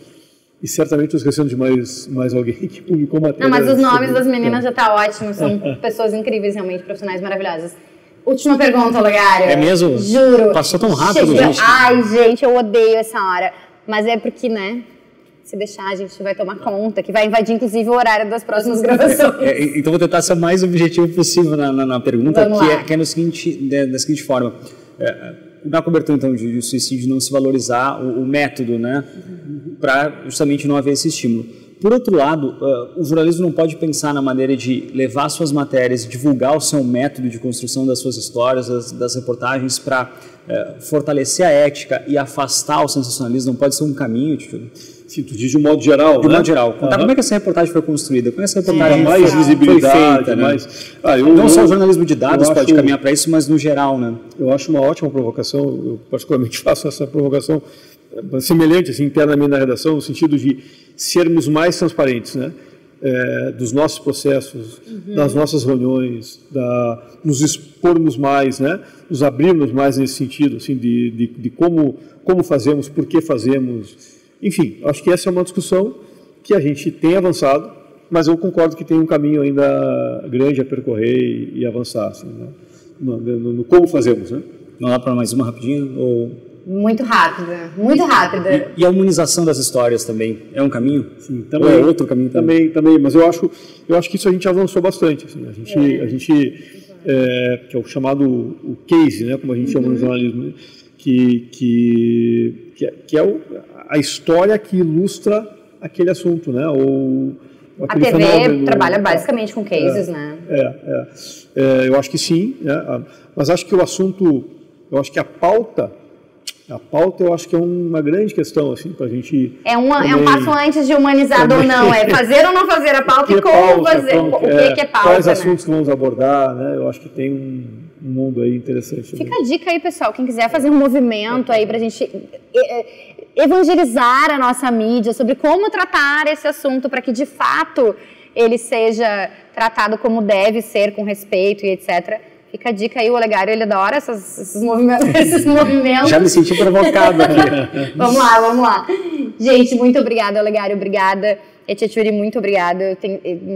e certamente estou esquecendo de mais alguém que publicou matéria.
Não, mas os nomes das meninas já tá ótimo, são pessoas incríveis, realmente, profissionais maravilhosas. Última pergunta, Olegário.
É mesmo?
Juro.
Passou tão rápido, gente.
Ai, gente, eu odeio essa hora. Mas é porque, né, se deixar, a gente vai tomar conta, que vai invadir, inclusive, o horário das próximas gravações.
Então, vou tentar ser o mais objetivo possível na pergunta, que é da seguinte forma. Na cobertura, então, de suicídio, não se valorizar o método, né, para justamente não haver esse estímulo. Por outro lado, o jornalismo não pode pensar na maneira de levar suas matérias e divulgar o seu método de construção das suas histórias, das reportagens, para fortalecer a ética e afastar o sensacionalismo. Não pode ser um caminho, Tio?
Sim, tu diz de um modo geral,
de modo geral. Contar como é que essa reportagem foi construída, como essa reportagem
mais visibilidade,
foi feita,
mais...
né? Não só o jornalismo de dados pode caminhar para isso, mas no geral, né?
Eu acho uma ótima provocação, eu particularmente faço essa provocação semelhante, assim, internamente na redação, no sentido de sermos mais transparentes, né? Dos nossos processos, das nossas reuniões, nos expormos mais, né? Nos abrirmos mais nesse sentido, assim, de como fazemos, por que fazemos. Enfim, acho que essa é uma discussão que a gente tem avançado, mas eu concordo que tem um caminho ainda grande a percorrer e avançar, assim, né? no como fazemos, né?
Vamos lá para mais uma rapidinho? Ou...
Muito rápida, muito rápida.
E a humanização das histórias também é um caminho?
Sim, também.
Ou é outro caminho também?
Também, mas eu acho que isso a gente avançou bastante. Assim, a gente que é o chamado o case, né, como a gente chama no jornalismo, que é a história que ilustra aquele assunto, né?
A TV fenômeno, trabalha basicamente com cases, né?
Eu acho que sim, né? Mas acho que o assunto, eu acho que a pauta A pauta eu acho que é uma grande questão, assim, para a gente...
É um passo antes de humanizado ou não, é fazer ou não fazer a pauta e como fazer, o que é pauta,
quais assuntos que vamos abordar, né? Eu acho que tem um mundo aí interessante.
Fica a dica aí, pessoal, quem quiser fazer um movimento aí pra gente evangelizar a nossa mídia sobre como tratar esse assunto para que, de fato, ele seja tratado como deve ser, com respeito e etc., fica a dica aí, o Olegário, ele adora esses movimentos.
Já me senti provocado aqui.
Vamos lá. Gente, muito obrigada, Olegário, obrigada. Etchetchuri, muito obrigada.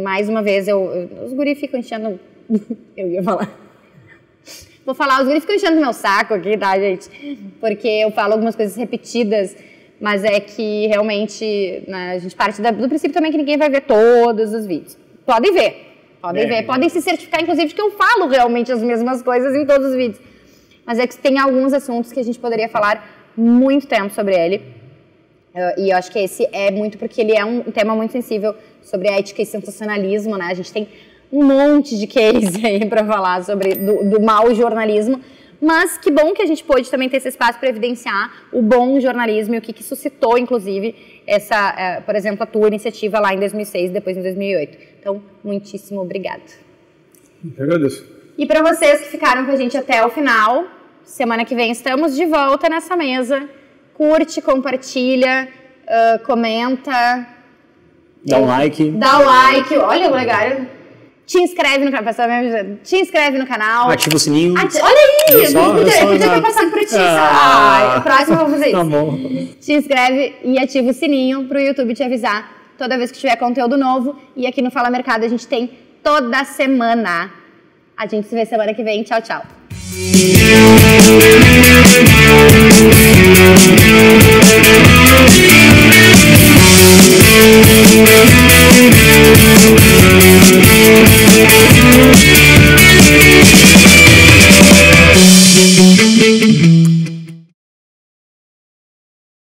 Mais uma vez, os guri ficam enchendo... Eu ia falar. Vou falar, os guri ficam enchendo meu saco aqui, tá, gente? Porque eu falo algumas coisas repetidas, mas é que realmente, né, a gente parte do princípio também que ninguém vai ver todos os vídeos. Podem ver. Podem se certificar, inclusive, de que eu falo realmente as mesmas coisas em todos os vídeos. Mas é que tem alguns assuntos que a gente poderia falar muito tempo sobre ele. E eu acho que esse é muito porque ele é um tema muito sensível sobre ética e sensacionalismo, né? A gente tem um monte de case aí para falar sobre do mau jornalismo. Mas que bom que a gente pôde também ter esse espaço para evidenciar o bom jornalismo e o que suscitou, inclusive, por exemplo, a tua iniciativa lá em 2006 e depois em 2008. Então, muitíssimo obrigada.
Eu agradeço.
E para vocês que ficaram com a gente até o final, semana que vem estamos de volta nessa mesa. Curte, compartilha, comenta.
Dá um like.
Olha o Olegário. Te inscreve no canal, te inscreve no canal.
Ativa o sininho.
Olha aí! Eu podia ter passado por ti. Próximo eu vou fazer isso.
Tá bom.
Te inscreve e ativa o sininho pro YouTube te avisar toda vez que tiver conteúdo novo. E aqui no Fala Mercado a gente tem toda semana. A gente se vê semana que vem. Tchau, tchau.